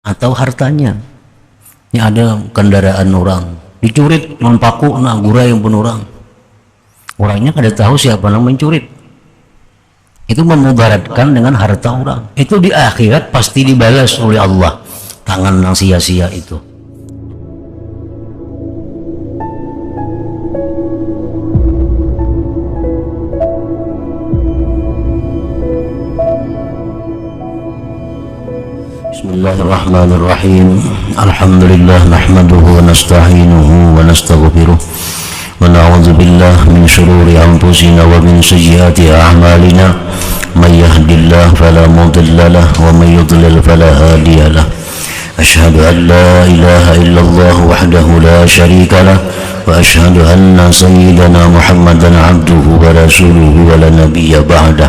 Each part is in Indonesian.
atau hartanya. Ini ada kendaraan orang dicurit non paku na gurai yang pun orangnya kada tahu siapa yang mencurit, itu memudaratkan dengan harta orang. Itu di akhirat pasti dibalas oleh Allah, tangan yang sia-sia itu. Bismillahirrahmanirrahim. Alhamdulillah nahmaduhu wa nasta'inuhu wa nastaghfiruh wa na'udzu billahi min shururi anfusina wa min sayyiati a'malina. May yahdihillahu fala mudilla lahu wa may yudlil fala hadiya lahu. Asyhadu an la ilaha illallah wahdahu la syarika lahu wa asyhadu anna sayyidana Muhammadan 'abduhu wa rasuluhu wa la nabiyya ba'dah.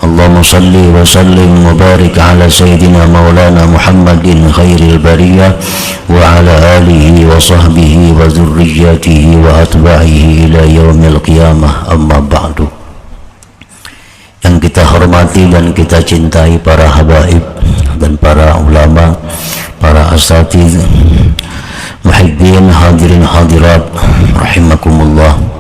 Allahumma salli wa sallim wa barik ala sayyidina maulana Muhammadin khairil bariyah wa ala alihi wa sahbihi wa dhurriyyatihi wa atba'ihi ila yaumil qiyamah, amma ba'du. Yang kita hormati dan kita cintai para habaib dan para ulama, para asatidz, muhibbin, hadirin hadirat rahimakumullah.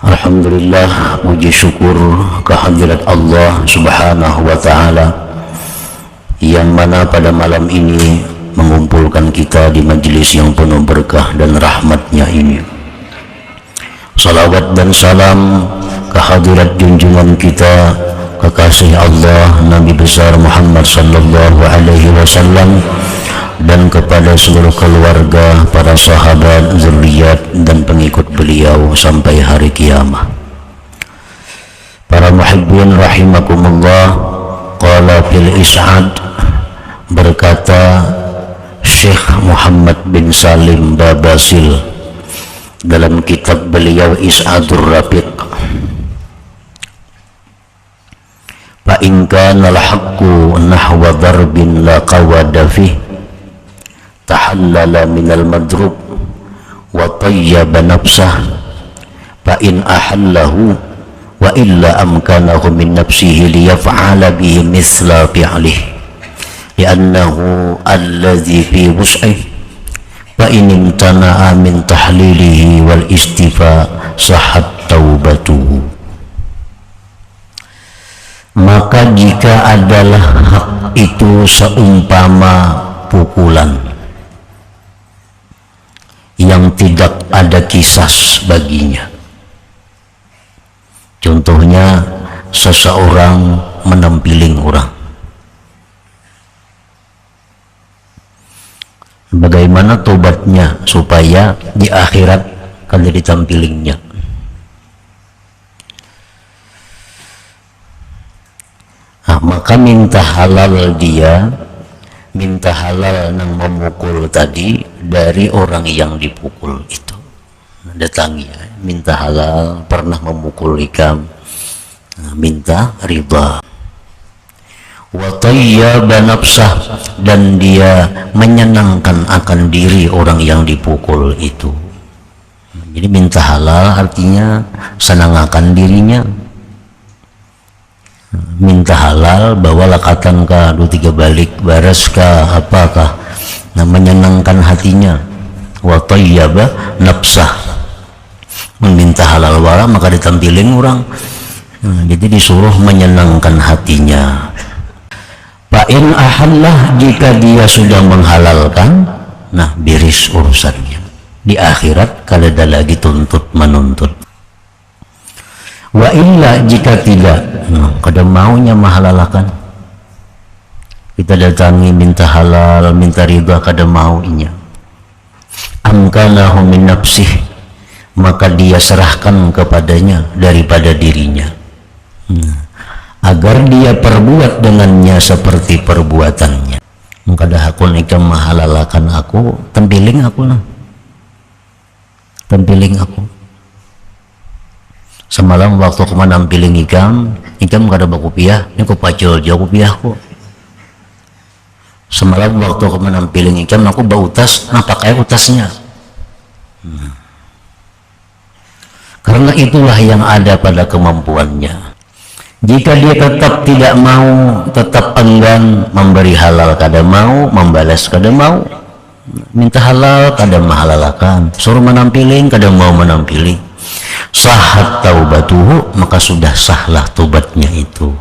Alhamdulillah, puji syukur kehadirat Allah subhanahu wa ta'ala yang mana pada malam ini mengumpulkan kita di majelis yang penuh berkah dan rahmatnya ini. Salawat dan salam kehadirat junjungan kita, kekasih Allah Nabi besar Muhammad sallallahu alaihi wasallam, dan kepada seluruh keluarga, para sahabat, zuriat dan pengikut beliau sampai hari kiamat. Para muhibbin rahimakumullah, qala fil is'ad, berkata Syekh Muhammad bin Salim Babasil dalam kitab beliau Is'adur Rafiq, fa in kana al-haqqu nahwa darbin la qawada fih tahallala minal madrub wa tayyaba nafsah fa in ahallahu wa illa amkanahu min nafsihi liyaf'ala bihi misla fi'lih li'annahu alladhi fi wus'ih fa in imtana'a min tahlilihi wal istifa sahat taubatuhu. Maka jika adalah hak itu seumpama pukulan yang tidak ada kisas baginya, contohnya seseorang menampiling orang, bagaimana tobatnya supaya di akhirat kalau ditampilingnya? Maka minta halal dia, minta halal nang memukul tadi dari orang yang dipukul itu. Datangi ya, minta halal, pernah memukul ikam, minta riba. Wa tayyaba nafsah, dan dia menyenangkan akan diri orang yang dipukul itu. Jadi minta halal artinya senangkan dirinya. Minta halal bawa lakatan ka 2-3 balik baras ka apakah, nah menyenangkan hatinya. Wa tayyaba nafsah, meminta halal wala maka ditampilin orang, jadi disuruh menyenangkan hatinya. Fa in ahallah, jika dia sudah menghalalkan, nah beres urusannya di akhirat, kada ada lagi tuntut menuntut. Wa illa, jika tidak, kada maunya menghalalkan, kita datangi minta halal, minta ridha, kada maunya, amkanahu min nafsih, maka dia serahkan kepadanya daripada dirinya, agar dia perbuat dengannya seperti perbuatannya. Kada hakun ikam menghalalkan aku, tempiling aku lah, tempiling aku. Semalam waktu aku menampiling ikam kada bakupiah, ini aku pacul jauh kupiahku. Semalam waktu aku menampiling ikam aku bautas, nah pakai utasnya. Karena itulah yang ada pada kemampuannya. Jika dia tetap tidak mau, tetap enggan memberi halal kada mau, membalas kada mau, minta halal kada mahalalakan, suruh menampilin kada mau menampilin, sahat taubatuhu, maka sudah sahlah tobatnya itu.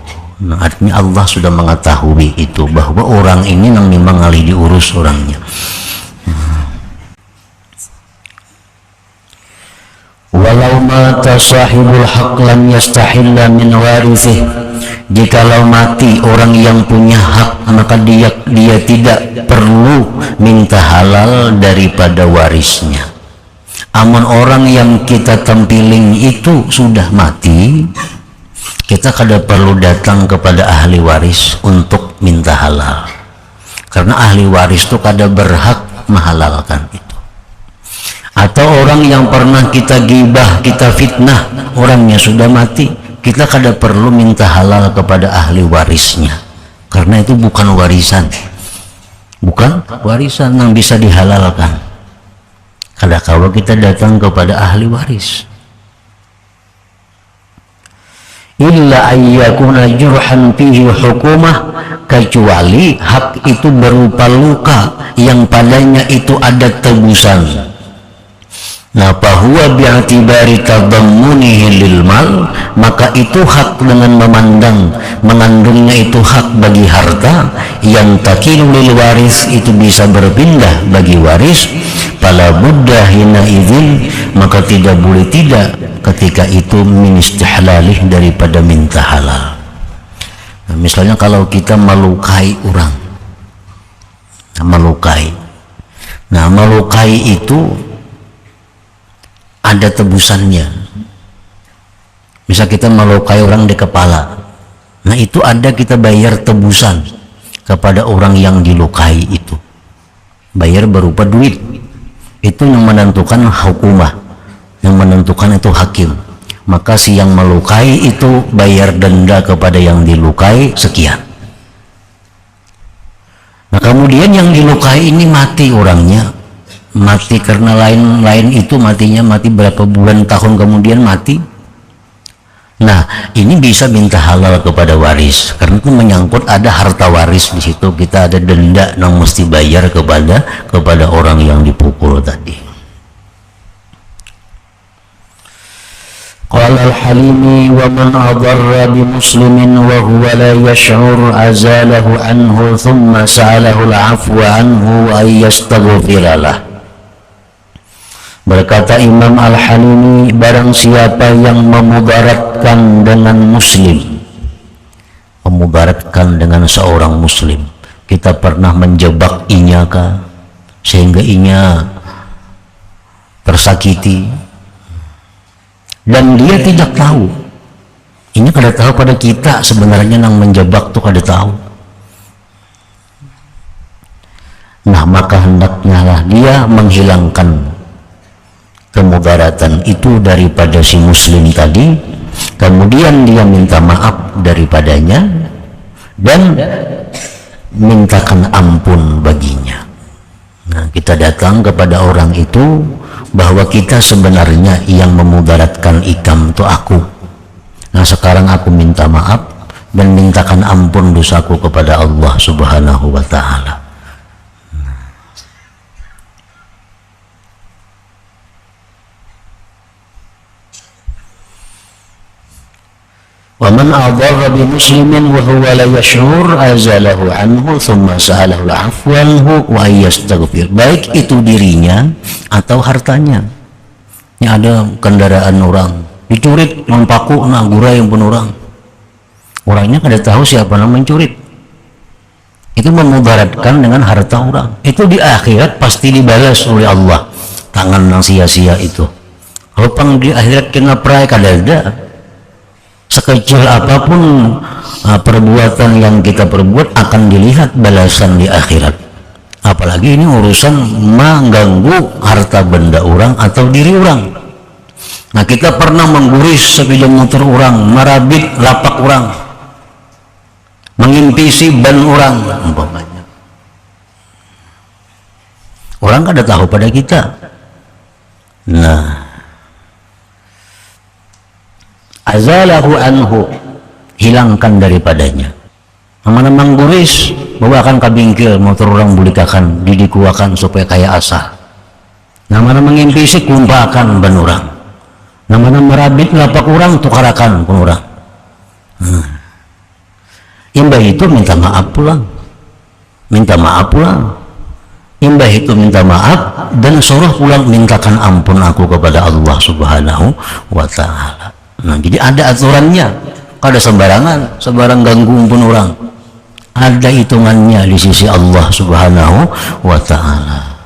Nah, artinya Allah sudah mengetahui itu, bahwa orang ini nang memang ngali diurus orangnya. Walau mata sahibul haq lam yastahilla min warithih, jikalau mati orang yang punya hak, maka dia tidak perlu minta halal daripada warisnya. Amun orang yang kita tempiling itu sudah mati, kita kada perlu datang kepada ahli waris untuk minta halal, karena ahli waris itu kada berhak menghalalkan itu. Atau orang yang pernah kita gibah, kita fitnah, orangnya sudah mati, kita kada perlu minta halal kepada ahli warisnya, karena itu bukan warisan, yang bisa dihalalkan. Kada kawa kita datang kepada ahli waris. Illa ayyakuna jurhan fihi hukumah, kecuali hak itu berupa luka yang padanya itu ada tebusan. Nah, fahuwa bi'atibari tadammunihi lil mal, maka itu hak dengan memandang mengandungnya itu hak bagi harta, yang takilu lil waris, itu bisa berpindah bagi waris. Fala budda hina idzin, maka tidak boleh tidak ketika itu min istihlalih, daripada minta halal. Nah, misalnya kalau kita melukai orang, melukai itu ada tebusannya. Misal kita melukai orang di kepala, nah itu ada kita bayar tebusan kepada orang yang dilukai itu, bayar berupa duit. Itu yang menentukan hukumah, yang menentukan itu hakim. Maka si yang melukai itu bayar denda kepada yang dilukai sekian. Nah kemudian yang dilukai ini mati orangnya, mati karena lain itu matinya mati berapa bulan tahun kemudian mati. Nah ini bisa minta halal kepada waris, karena itu menyangkut ada harta waris di situ, kita ada denda yang mesti bayar kepada orang yang dipukul tadi. Qala al-Halimi wa man adarra bi muslimin wa huwa la yash'ur azalahu anhu thumma sa'alahu al-'afwa anhu wa yastaghfira lahu. Berkata Imam Al-Halimi, barang siapa yang memudaratkan dengan muslim, memudaratkan dengan seorang muslim, kita pernah menjebak inya sehingga inya tersakiti, dan dia tidak tahu, inya kada tahu pada kita sebenarnya yang menjebak tuh kada tahu. Nah maka hendaknya lah dia menghilangkan kemudaratan itu daripada si muslim tadi, kemudian dia minta maaf daripadanya dan mintakan ampun baginya. Nah kita datang kepada orang itu bahwa kita sebenarnya yang memudaratkan ikam itu aku. Nah sekarang aku minta maaf dan mintakan ampun dosaku kepada Allah Subhanahu wa ta'ala. Wa man adarra bi muslimin wa huwa la yash'ur azalahu anhu thumma sa'alahu al-'afwa anhu wa yastaghfir, baik itu dirinya atau hartanya. Ini ada kendaraan orang dicuri, mempaku nak gurai yang pun orangnya kada tahu siapa yang mencuri, itu memudaratkan dengan harta orang. Itu di akhirat pasti dibalas oleh Allah, tangan yang sia-sia itu. Kalau pang di akhirat kena perai kada ada. Sekecil apapun perbuatan yang kita perbuat akan dilihat balasan di akhirat. Apalagi ini urusan mengganggu harta benda orang atau diri orang. Nah kita pernah mengguris sepeda motor orang, merabit lapak orang, mengimpisi ban orang umpamanya. Orang kada tahu pada kita. Nah azalahu anhu, hilangkan daripadanya. Nama-nama guris bawakan ka bingkil motor orang bulikakan didikuakan supaya kaya asah. Nama-nama ngimpisi kumpakan ban urang. Nama-nama rabit lapak urang tukarakan pun urang. Imbah itu minta maaf pulang. Minta maaf pulang. Imbah itu minta maaf dan suruh pulang mintakan ampun aku kepada Allah Subhanahu wa ta'ala. Nah, jadi ada aturannya. Kada sembarangan, sembarang ganggu pun orang. Ada hitungannya di sisi Allah Subhanahu wa ta'ala.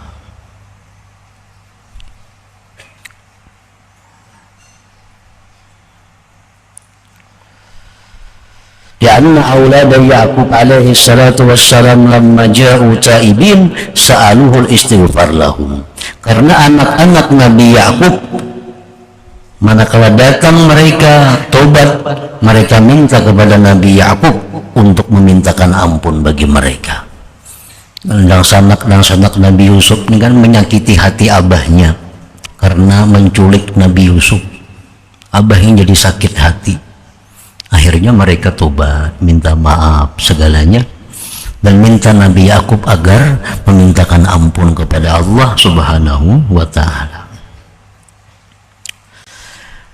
Karena aulad Yaqub alaihi salatu wassalam lamma ja'u taibin sa'aluhul istighfar lahum. Karena anak-anak Nabi Yaqub manakala datang mereka tobat, mereka minta kepada Nabi Yaqub untuk memintakan ampun bagi mereka. Dan sanak Nabi Yusuf ini kan menyakiti hati abahnya karena menculik Nabi Yusuf. Abahnya jadi sakit hati. Akhirnya mereka tobat, minta maaf segalanya dan minta Nabi Yaqub agar memintakan ampun kepada Allah Subhanahu wa ta'ala.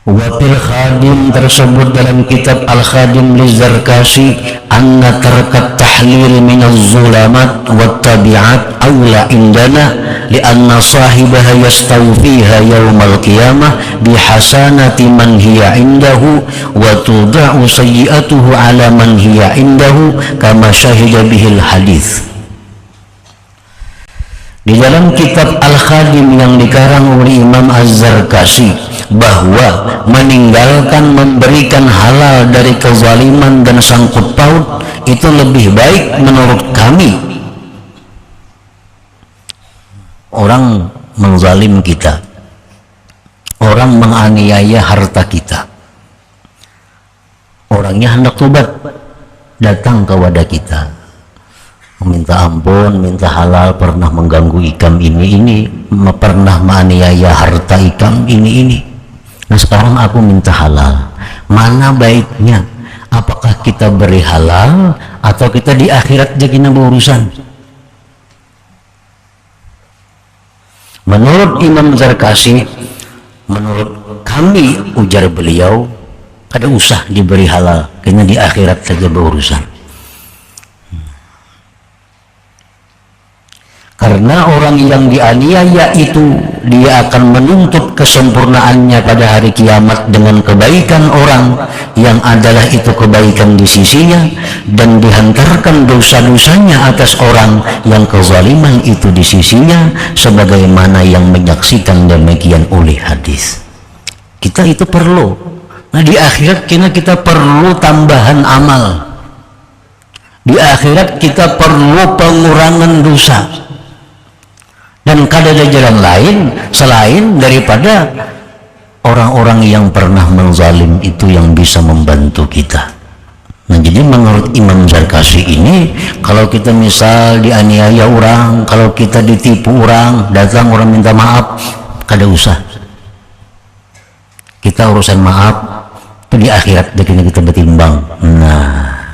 Wafil Khadim tersebut dalam kitab Al-Khadim Lizarkasi anna tarkat tahlil minaz zulamat wat tabi'at awla indana lianna sahibaha yastawfiha yawmal qiyamah bihasanati man hiya indahu wa tuda'u sayyi'atuhu ala man hiya indahu kama syahida bihil hadith. Di dalam kitab Al-Khadim yang dikarang oleh Imam Az-Zarkasi bahwa meninggalkan memberikan halal dari kezaliman dan sangkut paut itu lebih baik menurut kami. Orang menzalim kita, orang menganiaya harta kita, orangnya hendak tobat, datang ke wadah kita minta ampun, minta halal, pernah mengganggu ikam ini, pernah menganiaya harta ikam ini. Nah sekarang aku minta halal, mana baiknya? Apakah kita beri halal atau kita di akhirat jadi berurusan? Menurut Imam Zarkasi, menurut kami, ujar beliau, kada usah diberi halal, karena di akhirat saja berurusan. Karena orang yang dianiaya itu dia akan menuntut kesempurnaannya pada hari kiamat dengan kebaikan orang yang adalah itu kebaikan di sisinya, dan dihantarkan dosa-dosanya atas orang yang kezaliman itu di sisinya, sebagaimana yang menyaksikan demikian oleh hadis. Kita itu perlu. Nah di akhirat kita perlu tambahan amal. Di akhirat kita perlu pengurangan dosa. Dan kada ada jalan lain selain daripada orang-orang yang pernah menzalim itu yang bisa membantu kita. Nah jadi menurut Imam Zarkasi ini, kalau kita misal dianiaya orang, kalau kita ditipu orang, datang orang minta maaf, kada usah. Kita urusan maaf itu di akhirat, jadi kita bertimbang. Nah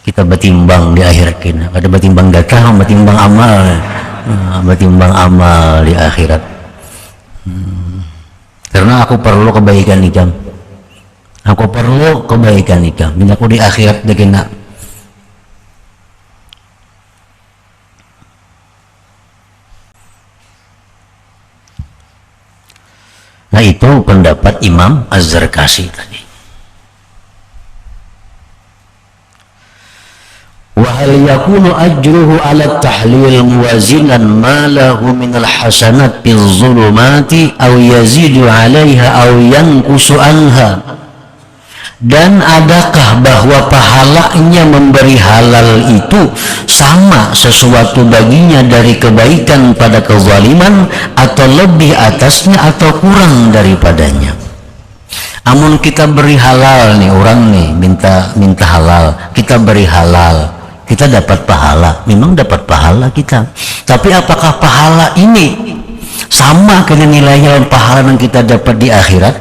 kita bertimbang di akhirat kita, ada bertimbang datang, bertimbang amal, bertimbang amal di akhirat. Karena aku perlu kebaikan ikam, aku perlu kebaikan ikam, dan aku di akhirat dekina. Nah itu pendapat Imam Az-Zarkasi tadi. وهل يكون أجره على التحليل موازنا ما له من الحسنات بالظلمات أو يزيد عليها أو ينقص عنها? Dan adakah bahwa pahalanya memberi halal itu sama sesuatu baginya dari kebaikan pada kezaliman, atau lebih atasnya atau kurang daripadanya? Amun kita beri halal nih, orang nih minta halal, kita beri halal, kita dapat pahala, memang dapat pahala kita. Tapi apakah pahala ini sama dengan nilainya pahala yang kita dapat di akhirat?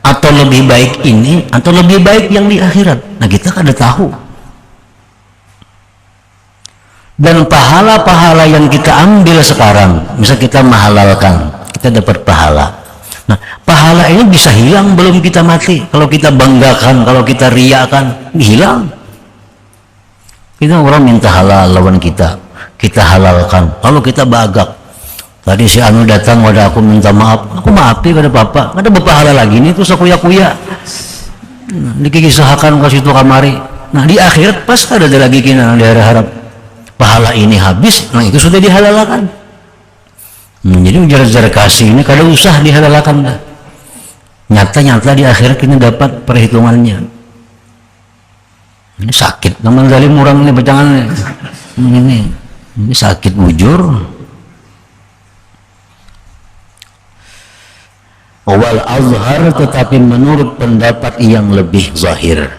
atau lebih baik ini atau lebih baik yang di akhirat. Nah kita kada tahu. Dan pahala-pahala yang kita ambil sekarang, misal kita menghalalkan, kita dapat pahala. Nah pahala ini bisa hilang belum kita mati. Kalau kita banggakan, kalau kita riakan, hilang. Kita orang minta halal lawan kita halalkan, lalu kita bagak. Tadi si Anu datang pada aku minta maaf, aku maafi pada bapak, ada berpahala lagi nih, terus aku kuya dikisahkan ke situ kamari. Nah di akhirat pas ada lagi kina di harap pahala ini habis, nah itu sudah dihalalkan. Jadi ujar-ujar kasih ini kada usah dihalalkan dah. Nyata-nyata di akhirat kita dapat perhitungannya. Ini sakit, namun zalim orang ini bacangan ini sakit bujur. Wal azhar, tetapi menurut pendapat yang lebih zahir,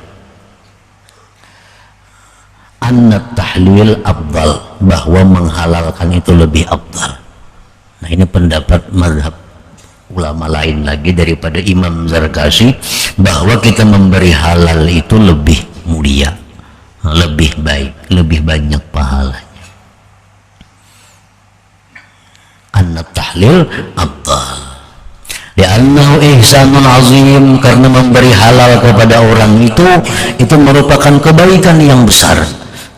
anna tahlil afdal, bahwa menghalalkan itu lebih afdal. Nah ini pendapat mazhab ulama lain lagi daripada Imam Zarkashi, bahwa kita memberi halal itu lebih mulia, lebih baik, lebih banyak pahalanya. Anna tahlil afdal li'annahu ihsanun azim, karena memberi halal kepada orang itu merupakan kebaikan yang besar.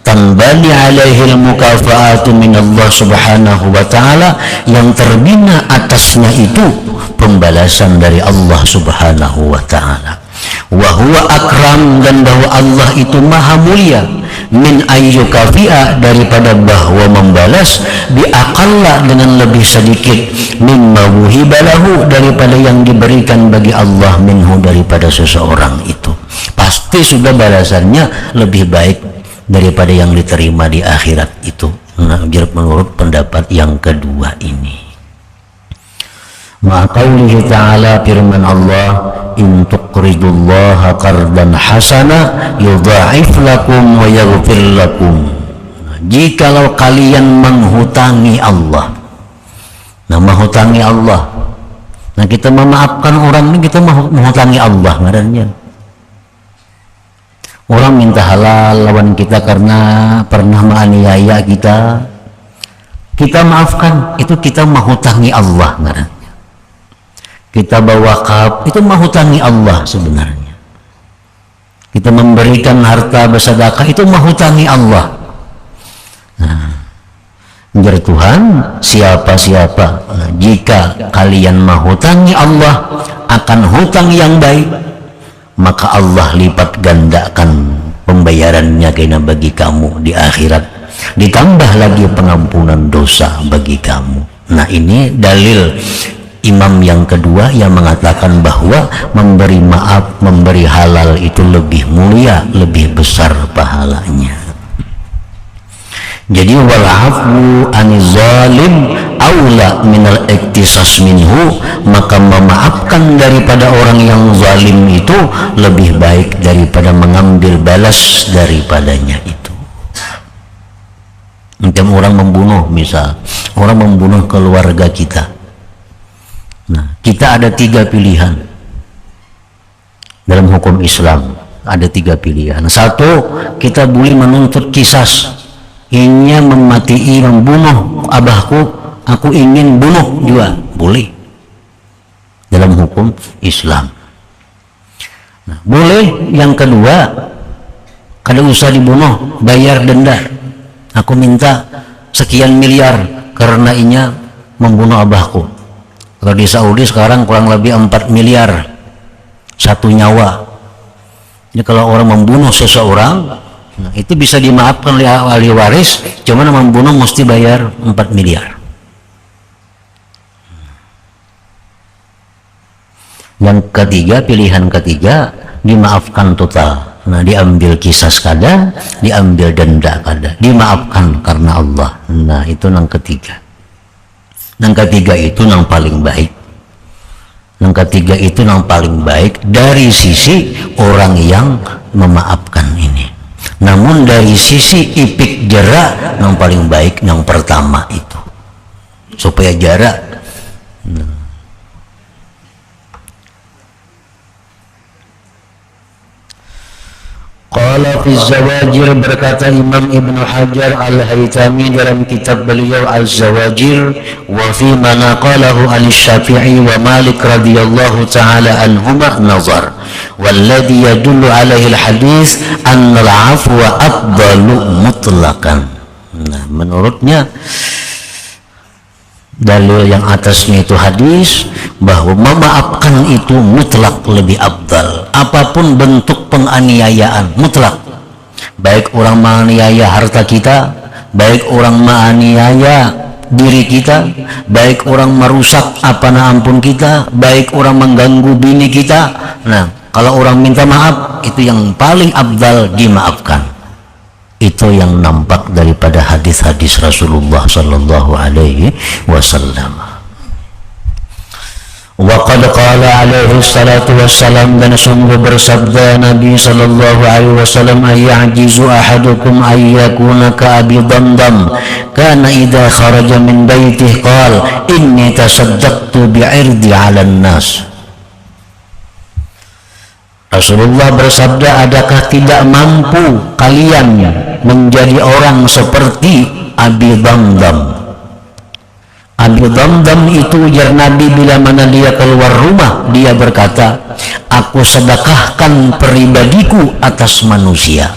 Tanbani alaihil mukafa'atu minallah subhanahu wa ta'ala, yang terbina atasnya itu pembalasan dari Allah subhanahu wa ta'ala. Wa huwa akram, dan bahwa Allah itu maha mulia, min ayyukafi'a, daripada bahwa membalas biaqalla, dengan lebih sedikit, mimma wuhibalahu, daripada yang diberikan bagi Allah, minhu, daripada seseorang itu. Pasti sudah balasannya lebih baik daripada yang diterima di akhirat itu. Nah, menurut pendapat yang kedua ini. Ma'aqaulihi ta'ala, firman Allah, in tuqridullaha qardan hasana yudha'if lakum wa yaghfir lakum. Jikalau kalian menghutangi Allah, nah menghutangi Allah, nah kita memaafkan orang ini, kita menghutangi Allah ngarannya. Orang minta halal lawan kita karena pernah menganiaya kita maafkan, itu kita menghutangi Allah ngarannya. Kita berwakaf, itu menghutangi Allah sebenarnya. Kita memberikan harta bersedekah, itu menghutangi Allah. Nah, menjadi Tuhan, siapa-siapa, nah, jika kalian menghutangi Allah akan hutang yang baik, maka Allah lipat gandakan pembayarannya kena bagi kamu di akhirat, ditambah lagi pengampunan dosa bagi kamu. Nah ini dalil imam yang kedua yang mengatakan bahwa memberi maaf, memberi halal itu lebih mulia, lebih besar pahalanya. Jadi wal-'afwu 'anil zalim aula minal iktisas minhu, maka memaafkan daripada orang yang zalim itu lebih baik daripada mengambil balas daripadanya itu. Macam orang membunuh, misal orang membunuh keluarga kita. Nah, kita ada 3 pilihan dalam hukum Islam, ada 3 pilihan. Satu, kita boleh menuntut kisas, ingin memati, membunuh abahku, aku ingin bunuh juga, boleh dalam hukum Islam. Nah, boleh yang kedua, kada usah dibunuh, bayar denda, aku minta sekian miliar karena inya membunuh abahku. Kalau di Saudi sekarang kurang lebih 4 miliar satu nyawa. Jadi kalau orang membunuh seseorang, nah, itu bisa dimaafkan oleh ahli waris, cuma membunuh mesti bayar 4 miliar. Yang ketiga, pilihan ketiga, dimaafkan total. Nah, diambil kisas kada, diambil denda kada, dimaafkan karena Allah. Nah, itu yang ketiga. Yang ketiga itu yang paling baik. Yang ketiga itu yang paling baik dari sisi orang yang memaafkan ini. Namun dari sisi ipik jarak, yang paling baik yang pertama itu, supaya jarak. Qala fi Zawajir, berkata Imam Ibnu Hajar Al-Haytami dalam kitab beliau Az-Zawajir, wa fi ma naqalahu al-Syafi'i wa Malik radhiyallahu ta'ala anhuma nazar, walladhi yadullu alaihi al-hadis anna al-'afwa afdalu mutlaqan. Nah, menurutnya dalil yang atasnya itu hadis bahwa memaafkan itu mutlak lebih afdal. Apapun bentuk penganiayaan mutlak, baik orang menganiaya harta kita, baik orang menganiaya diri kita, baik orang merusak apa ampun kita, baik orang mengganggu bini kita. Nah, kalau orang minta maaf itu yang paling afdal dimaafkan. Itu yang nampak daripada hadis-hadis Rasulullah sallallahu alaihi wasallam. Wa qad qala alaihi salatu wassalam, dan sungguh bersabda Nabi sallallahu alaihi wasallam, ayyajizu ahadukum ayyakuna ka Abi Damdam kana idza kharaja min baitihi qala inni tasaddaqtu bi'irdi 'alan nas. Rasulullah bersabda, adakah tidak mampu kalian menjadi orang seperti Abi Damdam? Abi Damdam itu ujar Nabi bila mana dia keluar rumah, dia berkata, aku sedekahkan pribadiku atas manusia.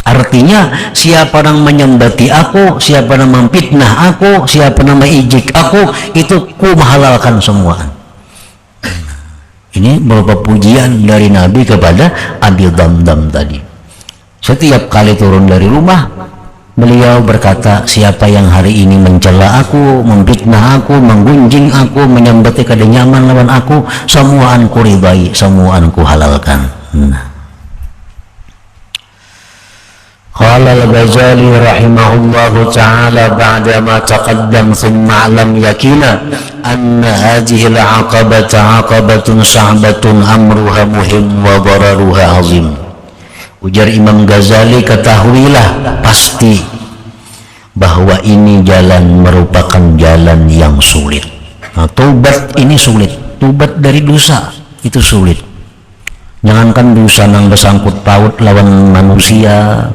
Artinya siapa yang menyembati aku, siapa yang memfitnah aku, siapa yang mengijik aku, itu ku menghalalkan semua. Ini berupa pujian dari Nabi kepada Abi Damdam tadi. Setiap kali turun dari rumah, beliau berkata, siapa yang hari ini mencela aku, memfitnah aku, menggunjing aku, menyembati kada nyaman lawan aku, semua anku ridai, semua anku halalkan. Qala al-Ghazali rahimahullahu ta'ala ba'da ma taqaddam thumma a'lam yakina anna hadhihi al-'aqabata 'aqabatun sa'batun amruha muhim wa dararuha 'azim. Ujar Imam Ghazali, ketahuilah pasti bahwa ini jalan merupakan jalan yang sulit. Nah, taubat ini sulit, taubat dari dosa itu sulit. Jangankan dosa yang bersangkut paut lawan manusia,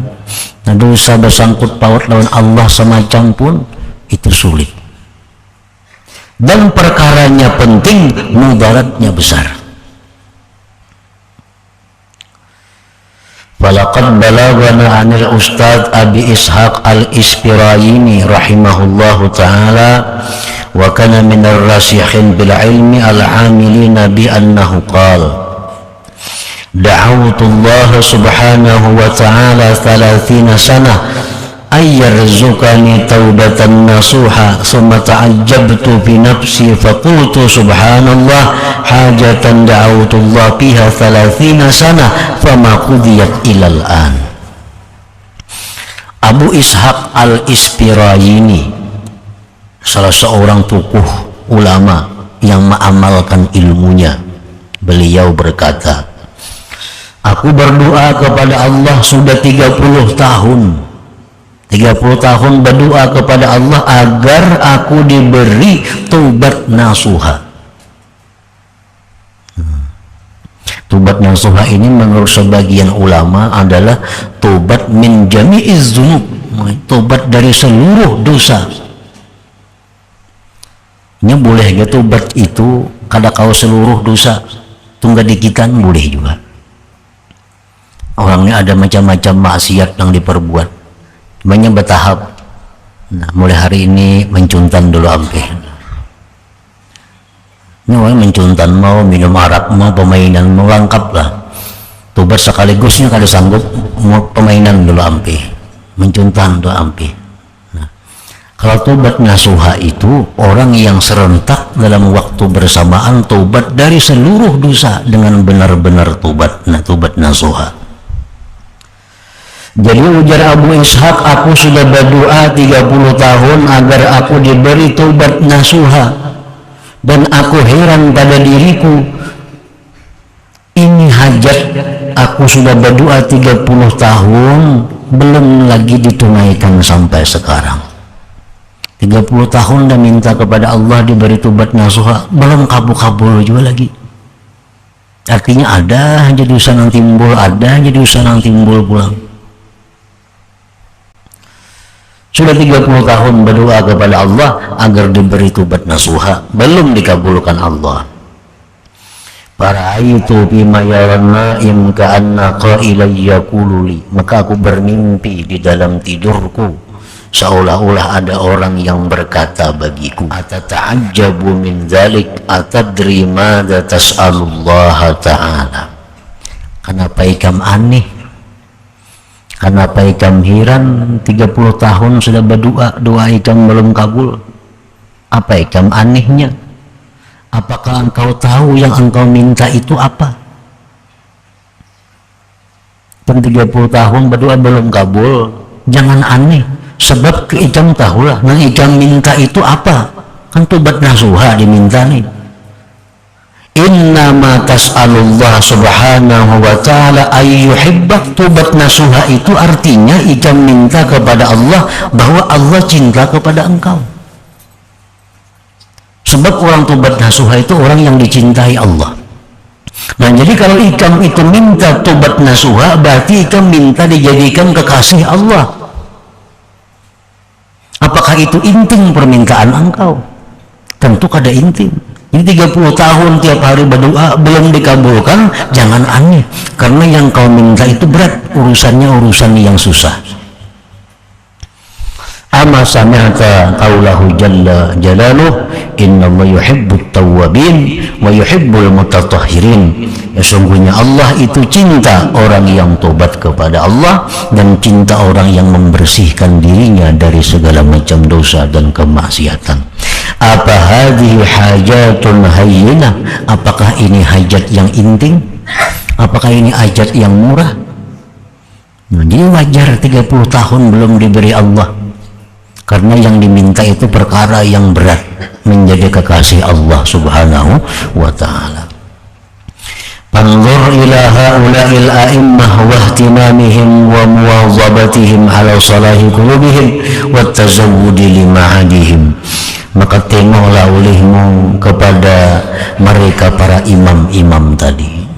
nah, dosa bersangkut paut lawan Allah semacam pun itu sulit. Dan perkaranya penting, mudaratnya besar. Walaqad balagana 'anil Ustadz Abi Ishaq Al-Ispirayini rahimahullahu ta'ala wa kana minar rasikhin bil ilmi al-'amilina bi annahu qala da'awtullah subhanahu wa ta'ala 30 sanah ayyarzuqani taubatan nasuha summa ta'ajjabtu fi nafsi faqultu subhanallah hajatan da'awtullah fiha 30 sanah fama qudiyat ilal an. Abu Ishaq Al-Ispirayini, salah seorang tokoh ulama yang mengamalkan ilmunya, beliau berkata, aku berdoa kepada Allah sudah 30 tahun. 30 tahun berdoa kepada Allah agar aku diberi taubat nasuha. Taubat nasuha ini menurut sebagian ulama adalah taubat min jami'iz dzunub, taubat dari seluruh dosa. Ini boleh ya taubat itu kada kau seluruh dosa, tunggu dikitan boleh juga. Orangnya ada macam-macam maksiat yang diperbuat, banyak bertahap. Nah, mulai hari ini mencuntan dulu ampe. Ini orang mencuntan, mau minum arak, mau permainan, mau lengkap lah. Tobat sekaligusnya kada sanggup, mau permainan dulu ampe, mencuntan dulu ampe. Nah, kalau tobat nasuha itu orang yang serentak dalam waktu bersamaan tobat dari seluruh dosa dengan benar-benar tobat. Nah, tobat nasuha. Jadi ujar Abu Ishaq, aku sudah berdoa 30 tahun agar aku diberi taubat nasuha, dan aku heran pada diriku, ini hajat aku sudah berdoa 30 tahun belum lagi ditunaikan sampai sekarang. 30 tahun dah minta kepada Allah diberi taubat nasuha, belum kabul-kabul juga lagi. Artinya ada aja dosa yang timbul, ada aja dosa yang timbul pulang. Sudah 30 tahun berdoa kepada Allah agar diberi tobat nasuha, belum dikabulkan Allah. Fara'aitu bima yaran naim ka'anna qailan yaqulu li, maka aku bermimpi di dalam tidurku seolah-olah ada orang yang berkata bagiku, atata'ajjabu min dzalik atadri madza tas'alullaha ta'ala. Kenapa ikam aneh? Kenapa ikam heran? 30 tahun sudah berdoa, doa ikam belum kabul. Apa ikam anehnya? Apakah engkau tahu yang engkau minta itu apa? Dan 30 tahun berdoa belum kabul, jangan aneh. Sebab ikam tahulah, yang ikam minta itu apa? Kan tobat nasuha diminta nih. Innama tas'alullah subhanahu wa ta'ala ayyuhibbak. Tobat nasuha itu artinya ikam minta kepada Allah bahwa Allah cinta kepada engkau. Sebab orang tobat nasuha itu orang yang dicintai Allah. Nah, jadi kalau ikam itu minta tobat nasuha, berarti ikam minta dijadikan kekasih Allah. Apakah itu inting permintaan engkau? Tentu kada inting. Jadi 30 tahun tiap hari berdoa belum dikabulkan, jangan aneh. Karena yang kau minta itu berat, urusannya urusan yang susah. Ama sami'ta qaulahu jalla jalaluh innallaha yuhibbut tawwabin wa yuhibbul mutatahhirin. Ya, sungguhnya Allah itu cinta orang yang tobat kepada Allah dan cinta orang yang membersihkan dirinya dari segala macam dosa dan kemaksiatan. Apa hadhihi hajatun hayyinah? Apakah ini hajat yang inting? Apakah ini hajat yang murah? Nah, jadi wajar 30 tahun belum diberi Allah. Karena yang diminta itu perkara yang berat, menjadi kekasih Allah subhanahu wa ta'ala. Panzur ila haula'il a'immah wa ihtimamihim wa muwazabatihim ala salahi qulubihim wa tazawwudi lima'adihim. Maka tengoklah olehmu kepada mereka para imam-imam tadi,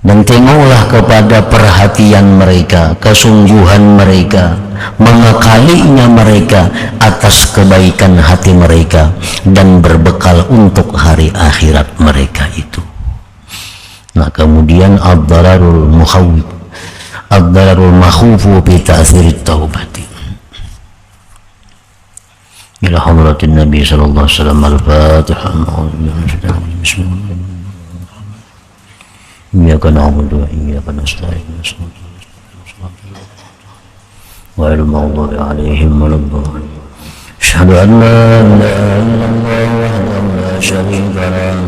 dan tengoklah kepada perhatian mereka, kesungguhan mereka, mengekalinya mereka atas kebaikan hati mereka dan berbekal untuk hari akhirat mereka itu. Nah, kemudian ad-dararul mukhawwif, ad-dararul makhufu bi ta'thirit taubati. Ila hadratin Nabi sallallahu alaihi wasallam. Al-Fatihah. Bismillahirrahmanirrahim. Iyyaka na'budu wa iyyaka nasta'in. غير المغضوب عليهم ولا الضالين. أشهد أن لا إله إلا الله وحده لا شريك له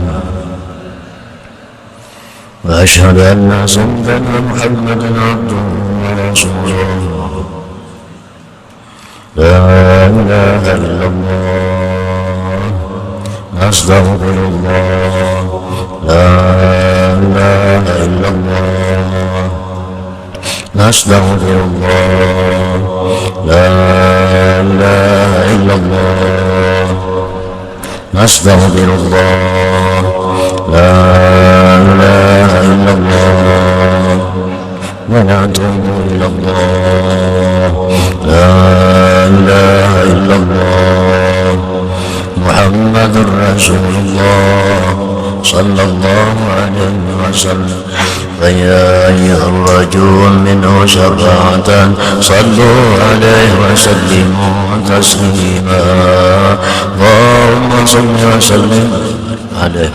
وأشهد أن سيدنا محمدا عبده ورسوله. لا إله إلا الله نستغفر الله. لا إله إلا الله نستغفر الله. لا إله إلا الله نستغفر الله. لا إله إلا الله ونتوب إلى الله. لا إله إلا الله محمد رسول الله صلى الله عليه وسلم. فيا أيها الرجل منه شفاعة صلوا عليه وسلموا تسليما. اللهم صل وسلم عليه.